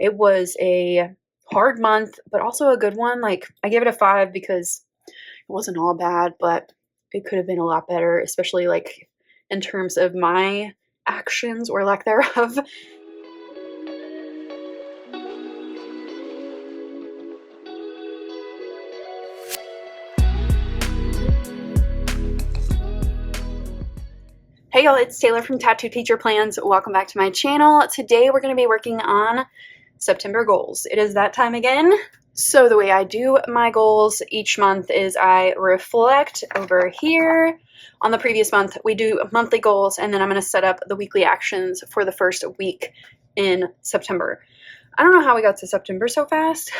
It was a hard month, but also a good one. Like, I gave it a 5 because it wasn't all bad, but it could have been a lot better, especially like in terms of my actions or lack thereof. Hey y'all, it's Taylor from Tattooed Teacher Plans. Welcome back to my channel. Today we're going to be working on September goals. It is that time again. So the way I do my goals each month is I reflect over here. On the previous month, we do monthly goals, and then I'm going to set up the weekly actions for the first week in September. I don't know how we got to September so fast,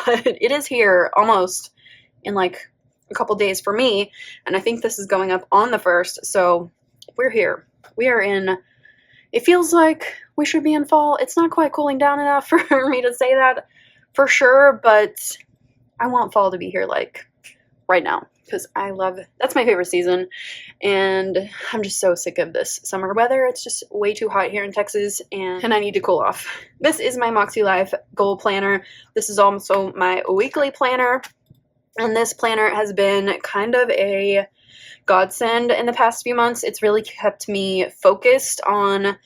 but it is here almost in like a couple days for me, and I think this is going up on the 1st, so we're here. We are in, it feels like we should be in fall. It's not quite cooling down enough for me to say that for sure, but I want fall to be here like right now because that's my favorite season, and I'm just so sick of this summer weather. It's just way too hot here in Texas, and I need to cool off. This is my MAKSELIFE goal planner. This is also my weekly planner, and this planner has been kind of a godsend in the past few months. It's really kept me focused on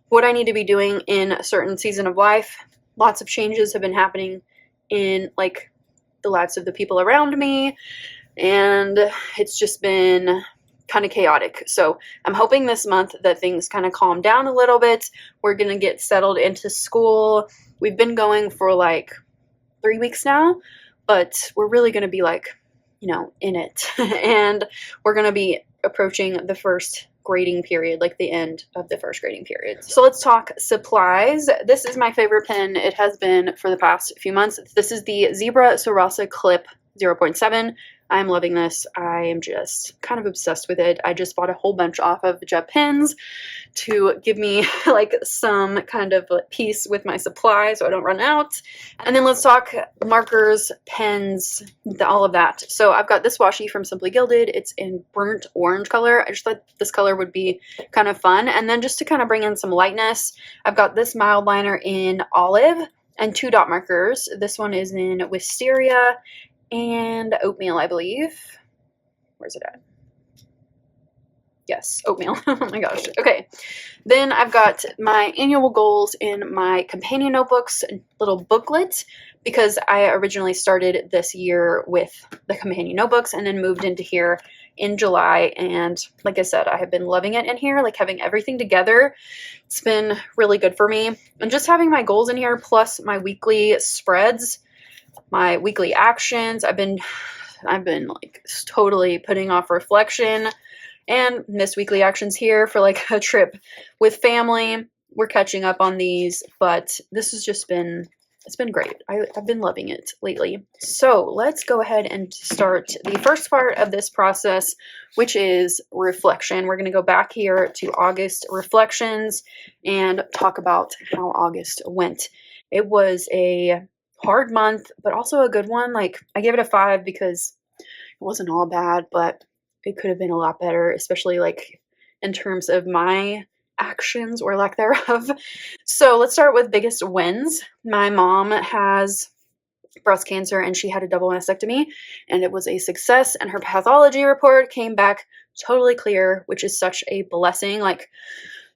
what I need to be doing in a certain season of life. Lots of changes have been happening in like the lives of the people around me, and it's just been kind of chaotic. So I'm hoping this month that things kind of calm down a little bit. We're gonna get settled into school. We've been going for like 3 weeks now, but we're really gonna be like, in it. And we're going to be approaching the first grading period, like the end of the first grading period. So let's talk supplies. This is my favorite pen. It has been for the past few months. This is the Zebra Sarasa Clip 0.7. I'm loving this. I am just kind of obsessed with it. I just bought a whole bunch off of JetPens to give me like some kind of peace with my supply so I don't run out. And then let's talk markers, pens, all of that. So I've got this washi from Simply Gilded. It's in burnt orange color. I just thought this color would be kind of fun. And then just to kind of bring in some lightness, I've got this mild liner in olive and 2 dot markers. This one is in Wisteria and oatmeal, I believe. Where's it at? Yes, oatmeal. Oh my gosh. Okay. Then I've got my annual goals in my companion notebooks, little booklet, because I originally started this year with the companion notebooks and then moved into here in July. And like I said, I have been loving it in here, like having everything together. It's been really good for me. And just having my goals in here plus my weekly spreads, my weekly actions. I've been like totally putting off reflection and missed weekly actions here for like a trip with family. We're catching up on these, but this has just been, it's been great. I've been loving it lately. So let's go ahead and start the first part of this process, which is reflection. We're going to go back here to August reflections and talk about how August went. It was a hard month, but also a good one. Like, I gave it a 5 because it wasn't all bad, but it could have been a lot better, especially like in terms of my actions or lack thereof. So let's start with biggest wins. My mom has breast cancer and she had a double mastectomy, and it was a success, and her pathology report came back totally clear, which is such a blessing, like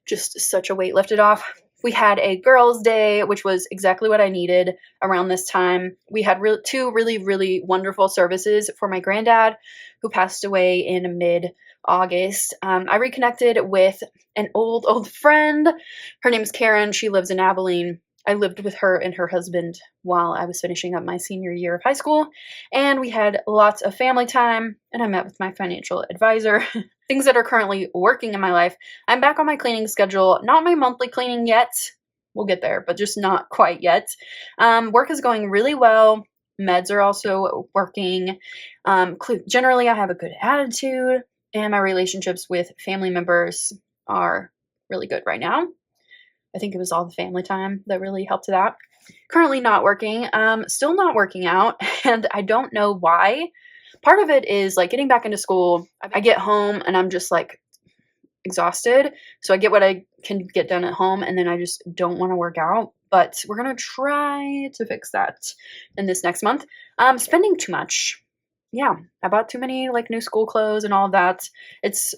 just such a weight lifted off. We had a girls' day, which was exactly what I needed around this time. We had 2 really wonderful services for my granddad, who passed away in mid-August. I reconnected with an old friend. Her name is Karen. She lives in Abilene. I lived with her and her husband while I was finishing up my senior year of high school, and we had lots of family time, and I met with my financial advisor. Things that are currently working in my life. I'm back on my cleaning schedule, not my monthly cleaning yet. We'll get there, but just not quite yet. Work is going really well. Meds are also working. Generally, I have a good attitude, and my relationships with family members are really good right now. I think it was all the family time that really helped that. Currently not working, still not working out, and I don't know why. Part of it is like getting back into school. I get home and I'm just like exhausted. So I get what I can get done at home, and then I just don't want to work out but we're going to try to fix that in this next month. Spending too much. Yeah, I bought too many like new school clothes and all of that. It's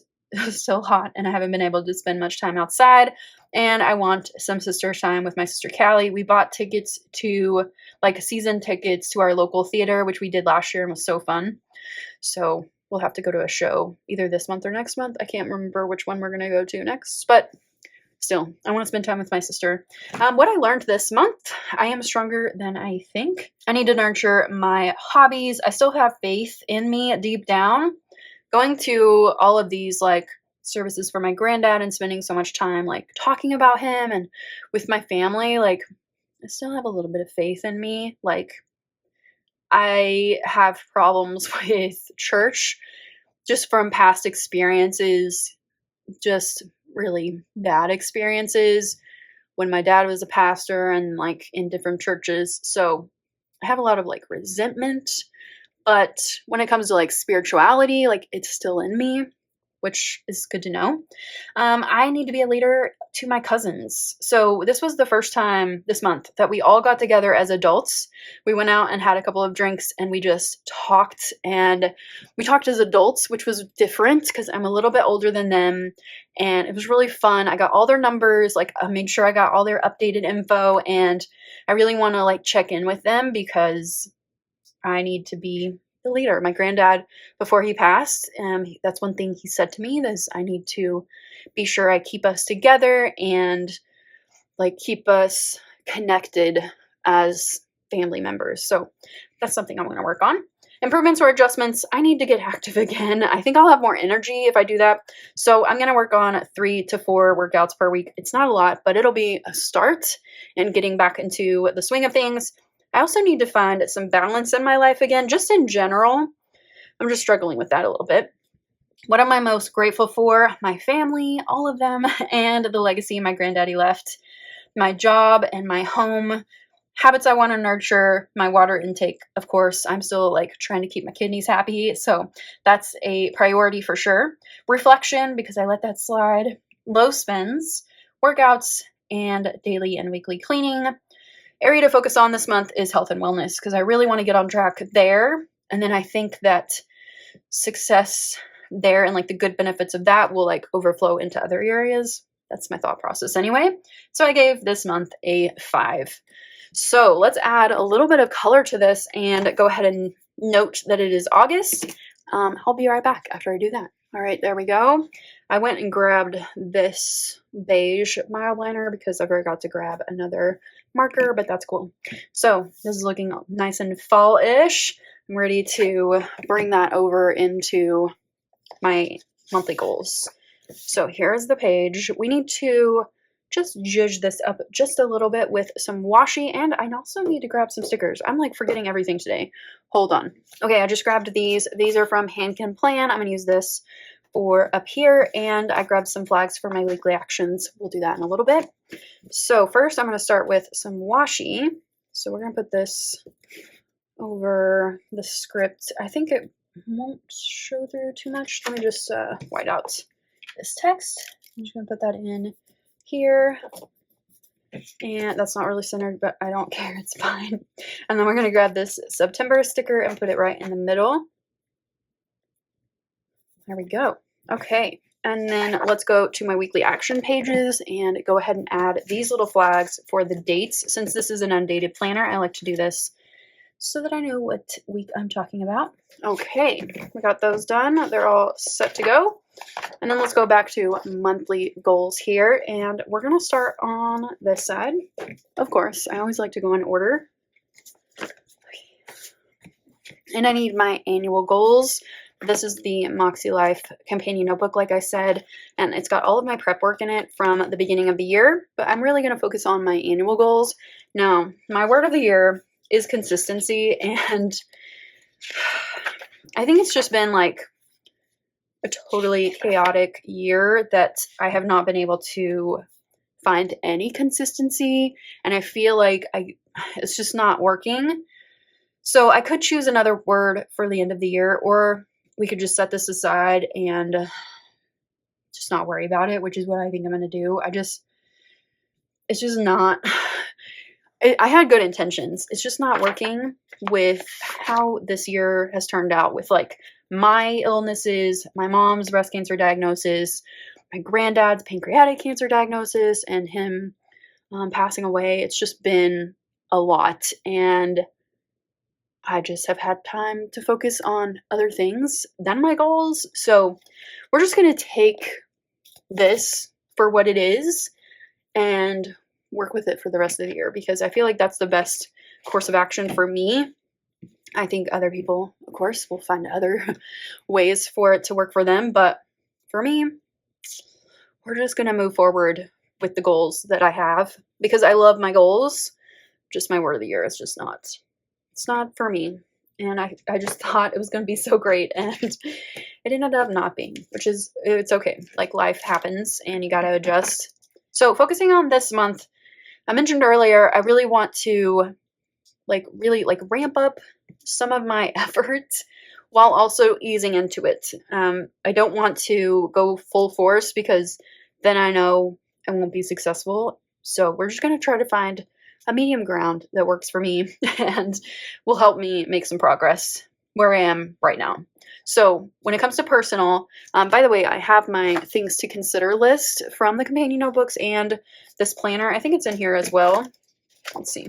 still hot and I haven't been able to spend much time outside, and I want some sister time with my sister Callie. We bought tickets to like season tickets to our local theater, which we did last year and was so fun. So we'll have to go to a show either this month or next month. I can't remember which one we're going to go to next, but still, I want to spend time with my sister. What I learned this month, I am stronger than I think. I need to nurture my hobbies. I still have faith in me deep down. Going to all of these like services for my granddad and spending so much time like talking about him and with my family, like I still have a little bit of faith in me. Like I have problems with church just from past experiences, just really bad experiences when my dad was a pastor and like in different churches. So I have a lot of like resentment, but when it comes to like spirituality, like it's still in me, which is good to know. I need to be a leader to my cousins. So this was the first time this month that we all got together as adults. We went out and had a couple of drinks and we just talked, and we talked as adults, which was different because I'm a little bit older than them, and it was really fun. I got all their numbers, like I made sure I got all their updated info, and I really want to like check in with them because I need to be the leader. My granddad, before he passed, that's one thing he said to me is I need to be sure I keep us together and like keep us connected as family members. So that's something I'm going to work on. Improvements or adjustments, I need to get active again. I think I'll have more energy if I do that. So I'm going to work on 3 to 4 workouts per week. It's not a lot, but it'll be a start in getting back into the swing of things. I also need to find some balance in my life again, just in general. I'm just struggling with that a little bit. What am I most grateful for? My family, all of them, and the legacy my granddaddy left. My job and my home. Habits I want to nurture. My water intake, of course. I'm still like trying to keep my kidneys happy, so that's a priority for sure. Reflection, because I let that slide. Low spends, workouts, and daily and weekly cleaning. Area to focus on this month is health and wellness because I really want to get on track there. And then I think that success there and like the good benefits of that will like overflow into other areas. That's my thought process anyway. So I gave this month a 5. So let's add a little bit of color to this and go ahead and note that it is August. I'll be right back after I do that. All right, there we go. I went and grabbed this beige mild liner because I forgot to grab another marker, but that's cool. So this is looking nice and fall-ish. I'm ready to bring that over into my monthly goals. So here's the page. We need to just zhuzh this up just a little bit with some washi, and I also need to grab some stickers. I'm like forgetting everything today. Hold on. Okay, I just grabbed these. These are from Hand Can Plan. I'm going to use this for up here, and I grabbed some flags for my weekly actions. We'll do that in a little bit. So first I'm going to start with some washi. So we're going to put this over the script. I think it won't show through too much. Let me just white out this text. I'm just going to put that in here. And that's not really centered, but I don't care. It's fine. And then we're going to grab this September sticker and put it right in the middle. There we go. Okay. And then let's go to my weekly action pages and go ahead and add these little flags for the dates. Since this is an undated planner, I like to do this so that I know what week I'm talking about. Okay, we got those done. They're all set to go. And then let's go back to monthly goals here. And we're going to start on this side. Of course, I always like to go in order. And I need my annual goals. This is the MAKSELIFE companion notebook, like I said, and it's got all of my prep work in it from the beginning of the year, but I'm really going to focus on my annual goals. Now, my word of the year is consistency, and I think it's just been like a totally chaotic year that I have not been able to find any consistency, and I feel like it's just not working. So I could choose another word for the end of the year, or we could just set this aside and just not worry about it, which is what I think I'm going to do. It's just not, I had good intentions. It's just not working with how this year has turned out with like my illnesses, my mom's breast cancer diagnosis, my granddad's pancreatic cancer diagnosis, and him passing away. It's just been a lot. And I just have had time to focus on other things than my goals. So we're just going to take this for what it is and work with it for the rest of the year, because I feel like that's the best course of action for me. I think other people, of course, will find other ways for it to work for them. But for me, we're just going to move forward with the goals that I have, because I love my goals. Just my word of the year is just not, it's not for me. And I just thought it was going to be so great, and it ended up not being, which is, it's okay. Like, life happens and you got to adjust. So focusing on this month, I mentioned earlier, I really want to really ramp up some of my efforts while also easing into it. I don't want to go full force, because then I know I won't be successful. So we're just going to try to find a medium ground that works for me and will help me make some progress where I am right now. So when it comes to personal, by the way, I have my things to consider list from the companion notebooks and this planner. I think it's in here as well. Let's see,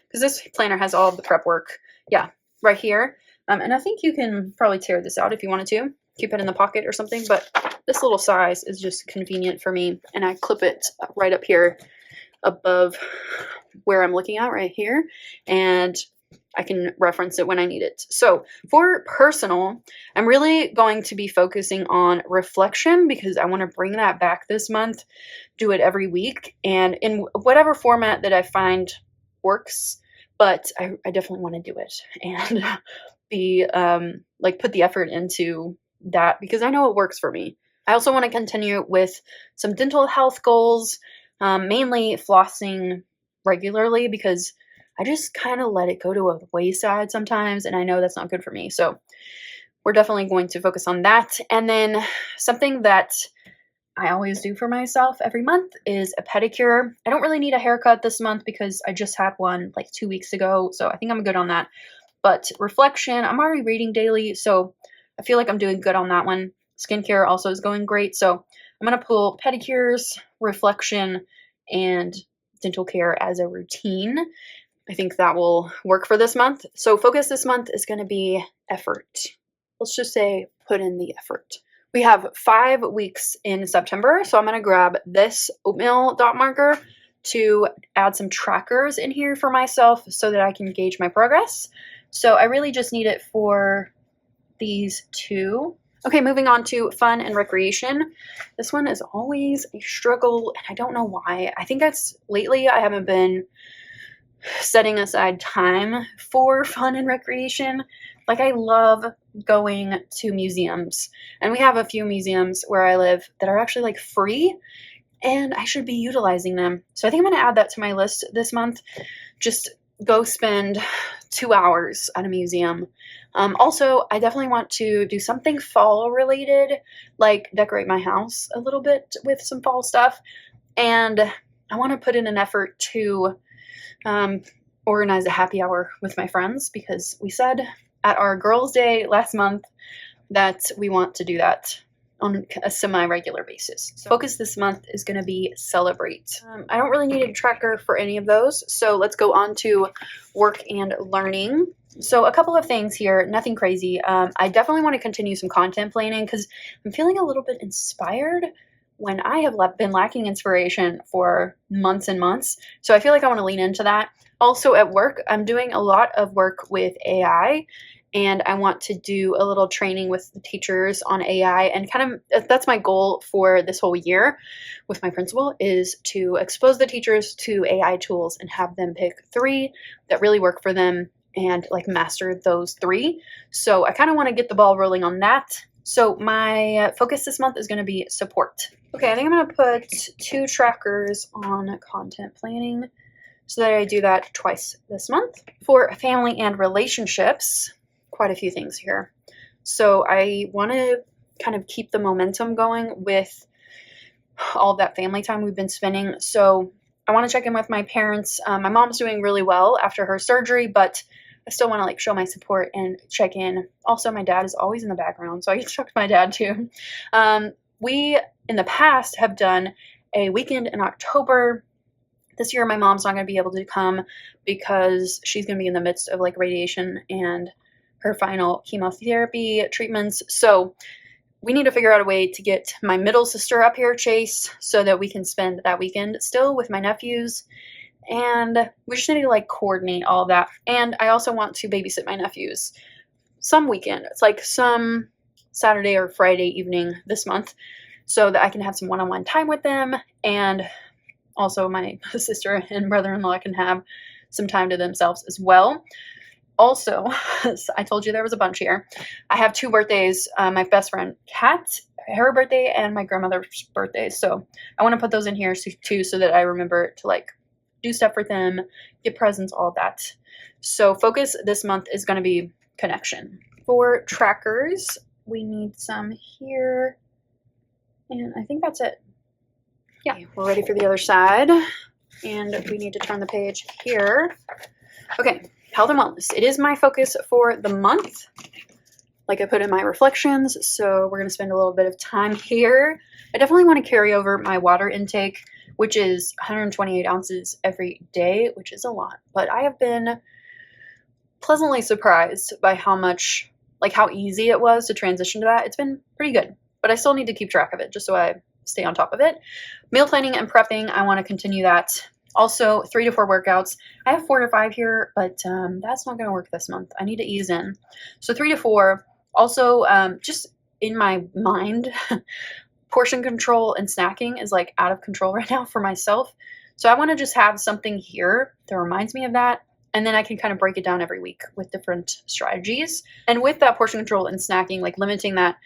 because this planner has all of the prep work. Yeah, right here. And I think you can probably tear this out if you wanted to. Keep it in the pocket or something. But this little size is just convenient for me. And I clip it right up here above where I'm looking at right here. And I can reference it when I need it. So for personal, I'm really going to be focusing on reflection, because I want to bring that back this month, do it every week, and in whatever format that I find works. But I definitely want to do it and be put the effort into that, because I know it works for me. I also want to continue with some dental health goals, mainly flossing regularly, because I just kind of let it go to a wayside sometimes, and I know that's not good for me. So we're definitely going to focus on that. And then something that I always do for myself every month is a pedicure. I don't really need a haircut this month because I just had one like 2 weeks ago, so I think I'm good on that. But reflection, I'm already reading daily, so I feel like I'm doing good on that one. Skincare also is going great, so I'm going to pull pedicures, reflection, and dental care as a routine. I think that will work for this month. So focus this month is going to be effort. Let's just say put in the effort. We have 5 weeks in September, so I'm going to grab this oatmeal dot marker to add some trackers in here for myself so that I can gauge my progress. So I really just need it for these 2. Okay, moving on to fun and recreation. This one is always a struggle, and I don't know why. I think that's lately I haven't been setting aside time for fun and recreation. Like, I love going to museums, and we have a few museums where I live that are actually like free, and I should be utilizing them. So I think I'm going to add that to my list this month. Just go spend 2 hours at a museum. Also, I definitely want to do something fall related, like decorate my house a little bit with some fall stuff. And I want to put in an effort to organize a happy hour with my friends, because we said at our girls' day last month that we want to do that on a semi-regular basis. So focus this month is going to be celebrate. I don't really need a tracker for any of those, so let's go on to work and learning. So a couple of things here, nothing crazy. I definitely want to continue some content planning, because I'm feeling a little bit inspired when I have been lacking inspiration for months and months. So I feel like I want to lean into that. Also at work, I'm doing a lot of work with AI, and I want to do a little training with the teachers on AI, and kind of that's my goal for this whole year with my principal, is to expose the teachers to AI tools and have them pick 3 that really work for them and like master those 3. So I kind of want to get the ball rolling on that. So my focus this month is going to be support. Okay, I think I'm going to put 2 trackers on content planning so that I do that twice this month. For family and relationships, quite a few things here. So I want to kind of keep the momentum going with all of that family time we've been spending. So I want to check in with my parents. My mom's doing really well after her surgery, but I still want to like show my support and check in. Also, my dad is always in the background, so I get to talk to my dad too. We, in the past, have done a weekend in October. This year, my mom's not going to be able to come because she's going to be in the midst of like radiation and her final chemotherapy treatments. So we need to figure out a way to get my middle sister up here, Chase, so that we can spend that weekend still with my nephews. And we just need to like coordinate all of that. And I also want to babysit my nephews some weekend. It's like some Saturday or Friday evening this month so that I can have some one-on-one time with them. And also my sister and brother-in-law can have some time to themselves as well. Also, I told you there was a bunch here. I have 2 birthdays. My best friend Kat, her birthday, and my grandmother's birthday. So I want to put those in here too so that I remember to like do stuff for them, get presents, all of that. So focus this month is going to be connection. For trackers, we need some here. And I think that's it. Yeah, we're ready for the other side. And we need to turn the page here. Okay. Health and wellness. It is my focus for the month, like I put in my reflections, so we're going to spend a little bit of time here. I definitely want to carry over my water intake, which is 128 ounces every day, which is a lot, but I have been pleasantly surprised by how much, like how easy it was to transition to that. It's been pretty good, but I still need to keep track of it just so I stay on top of it. Meal planning and prepping, I want to continue that. Also, 3 to 4 workouts. I have 4 to 5 here, but that's not going to work this month. I need to ease in. So 3 to 4. Also, just in my mind, portion control and snacking is like out of control right now for myself. So I want to just have something here that reminds me of that. And then I can kind of break it down every week with different strategies. And with that portion control and snacking, like limiting that,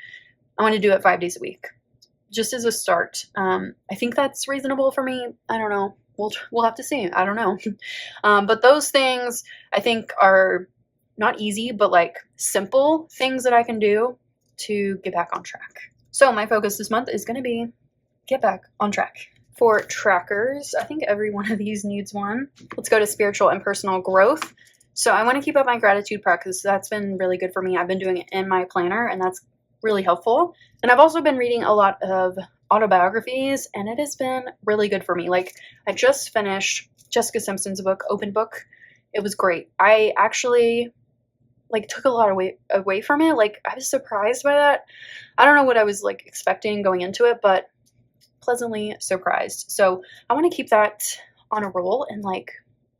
I want to do it 5 days a week. Just as a start. I think that's reasonable for me. I don't know. We'll have to see. I don't know. But those things I think are not easy, but like simple things that I can do to get back on track. So my focus this month is going to be get back on track. For trackers, I think every one of these needs one. Let's go to spiritual and personal growth. So I want to keep up my gratitude practice. That's been really good for me. I've been doing it in my planner, and that's really helpful. And I've also been reading a lot of autobiographies, and it has been really good for me. Like I just finished Jessica Simpson's book, Open Book. It was great. I actually like took a lot away from it. Like I was surprised by that. I don't know what I was like expecting going into it, but pleasantly surprised. So I want to keep that on a roll and like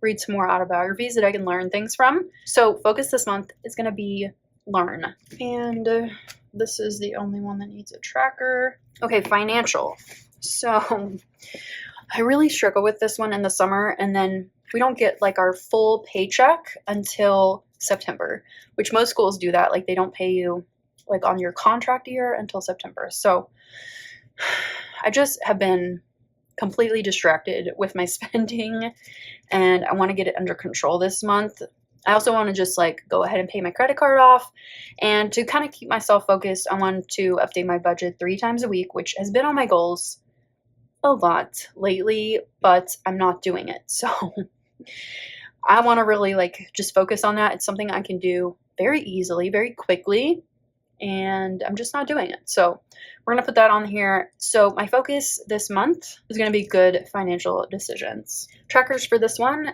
read some more autobiographies that I can learn things from. So focus this month is going to be learn. And this is the only one that needs a tracker. Okay, financial. So I really struggle with this one in the summer, and then we don't get like our full paycheck until September, which most schools do that. Like they don't pay you like on your contract year until September. So I just have been completely distracted with my spending, and I want to get it under control this month. I also want to just like go ahead and pay my credit card off, and to kind of keep myself focused, I want to update my budget 3 times a week, which has been on my goals a lot lately, but I'm not doing it. So I want to really like just focus on that. It's something I can do very easily, very quickly, and I'm just not doing it. So we're going to put that on here. So my focus this month is going to be good financial decisions. Trackers for this one,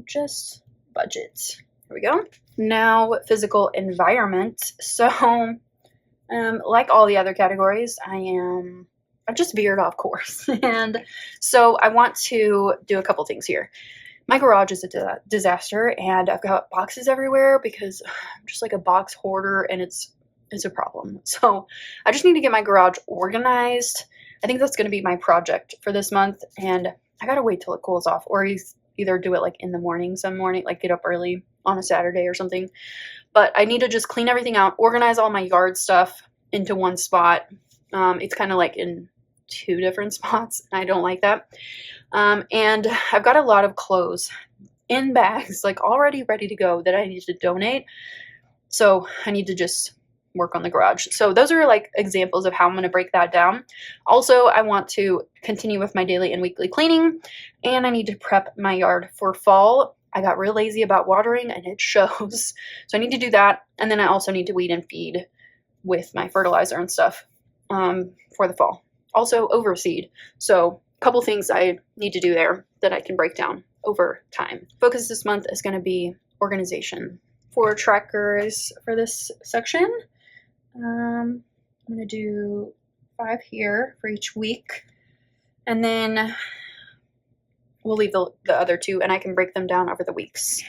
just budget. Here we go. Now, physical environment. So, like all the other categories, I've just veered off course. And so I want to do a couple things here. My garage is a disaster, and I've got boxes everywhere because I'm just like a box hoarder, and it's a problem. So I just need to get my garage organized. I think that's going to be my project for this month, and I got to wait till it cools off, or either do it like in the morning, some morning, like get up early on a Saturday or something. But I need to just clean everything out, organize all my yard stuff into one spot. It's kind of like in 2 different spots. I don't like that. And I've got a lot of clothes in bags, like already ready to go that I need to donate. So I need to just work on the garage. So those are like examples of how I'm going to break that down. Also, I want to continue with my daily and weekly cleaning, and I need to prep my yard for fall. I got real lazy about watering and it shows. So I need to do that. And then I also need to weed and feed with my fertilizer and stuff for the fall. Also overseed. So a couple things I need to do there that I can break down over time. Focus this month is going to be organization. For trackers for this section, I'm going to do 5 here for each week, and then we'll leave the other 2, and I can break them down over the weeks,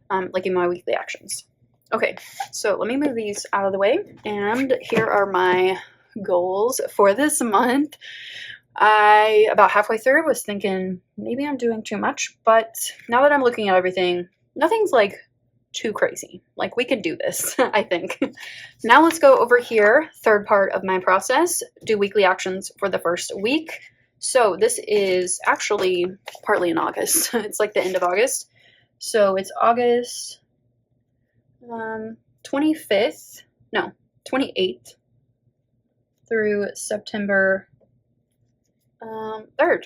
like in my weekly actions. Okay, so let me move these out of the way, and here are my goals for this month. I, about halfway through, was thinking maybe I'm doing too much, but now that I'm looking at everything, nothing's like too crazy. Like, we can do this, I think. Now let's go over here, third part of my process, do weekly actions for the first week. So this is actually partly in August. It's like the end of August. So it's August 28th through September 3rd.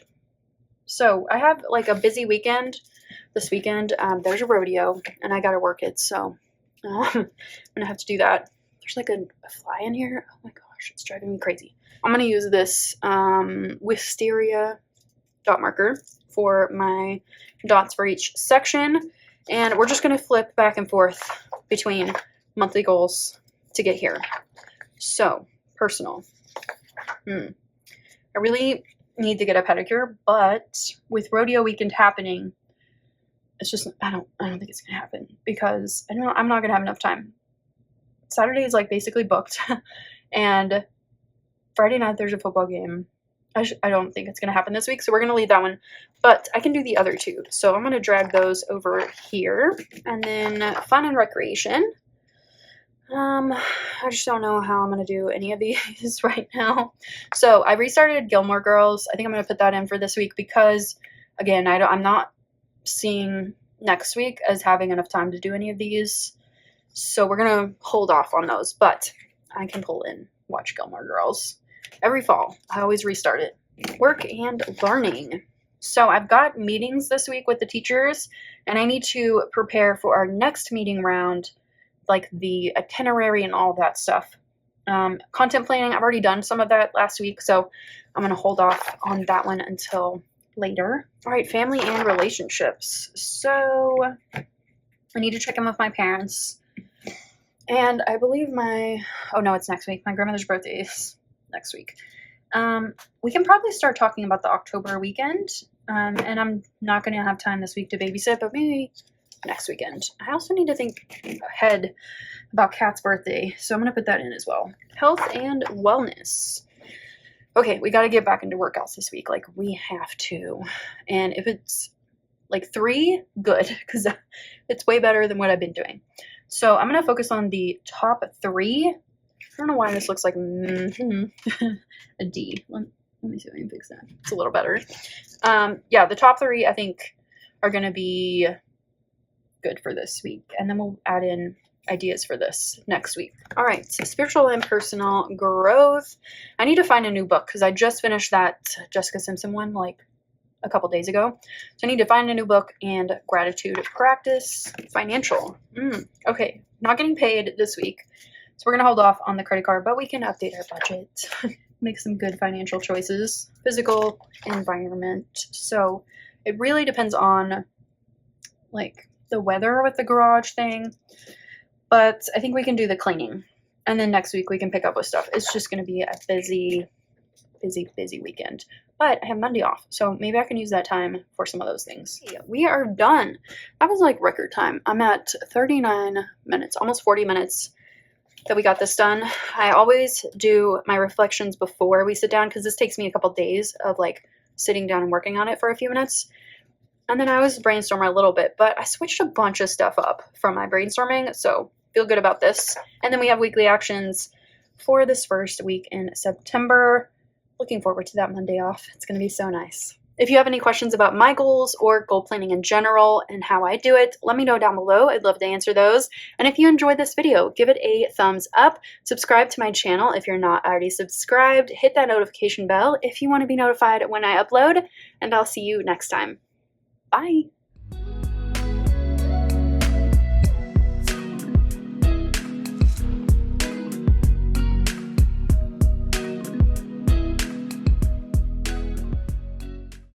So I have like a busy weekend this weekend. There's a rodeo and I gotta work it, so I'm gonna have to do that. There's like a fly in here. Oh my gosh, it's driving me crazy. I'm gonna use this wisteria dot marker for my dots for each section, and we're just gonna flip back and forth between monthly goals to get here. So personal. I really need to get a pedicure, but with rodeo weekend happening, it's just I don't think it's gonna happen because I'm not gonna have enough time. Saturday is like basically booked, and Friday night there's a football game. I don't think it's gonna happen this week, so we're gonna leave that one. But I can do the other 2, so I'm gonna drag those over here, and then fun and recreation. I just don't know how I'm gonna do any of these right now. So I restarted Gilmore Girls. I think I'm gonna put that in for this week because, again, I'm not seeing next week as having enough time to do any of these, so we're gonna hold off on those, but I can pull in watch Gilmore Girls every fall. I always restart it. Work and learning. So I've got meetings this week with the teachers, and I need to prepare for our next meeting round, like the itinerary and all that stuff. Content planning, I've already done some of that last week, so I'm gonna hold off on that one until later. All right, family and relationships. So I need to check in with my parents, and I believe oh no, it's next week. My grandmother's birthday is next week. We can probably start talking about the October weekend, and I'm not going to have time this week to babysit, but maybe next weekend. I also need to think ahead about Kat's birthday, so I'm going to put that in as well. Health and wellness. Okay, we got to get back into workouts this week. Like, we have to. And if it's like 3, good, because it's way better than what I've been doing. So I'm going to focus on the top 3. I don't know why this looks like a D. Let me see if I can fix that. It's a little better. Yeah, the top 3 I think are going to be good for this week. And then we'll add in ideas for this next week. All right, so spiritual and personal growth. I need to find a new book because I just finished that Jessica Simpson one like a couple days ago. So I need to find a new book and gratitude practice. Financial. Okay, not getting paid this week. So we're going to hold off on the credit card, but we can update our budget, make some good financial choices. Physical environment. So it really depends on like the weather with the garage thing, but I think we can do the cleaning. And then next week we can pick up with stuff. It's just going to be a busy weekend. But I have Monday off, so maybe I can use that time for some of those things. Yeah, we are done. That was like record time. I'm at 39 minutes, almost 40 minutes that we got this done. I always do my reflections before we sit down because this takes me a couple days of like sitting down and working on it for a few minutes. And then I always brainstorm a little bit, but I switched a bunch of stuff up from my brainstorming, so feel good about this. And then we have weekly actions for this first week in September. Looking forward to that Monday off. It's going to be so nice. If you have any questions about my goals or goal planning in general and how I do it, let me know down below. I'd love to answer those. And if you enjoyed this video, give it a thumbs up. Subscribe to my channel if you're not already subscribed. Hit that notification bell if you want to be notified when I upload. And I'll see you next time. Bye.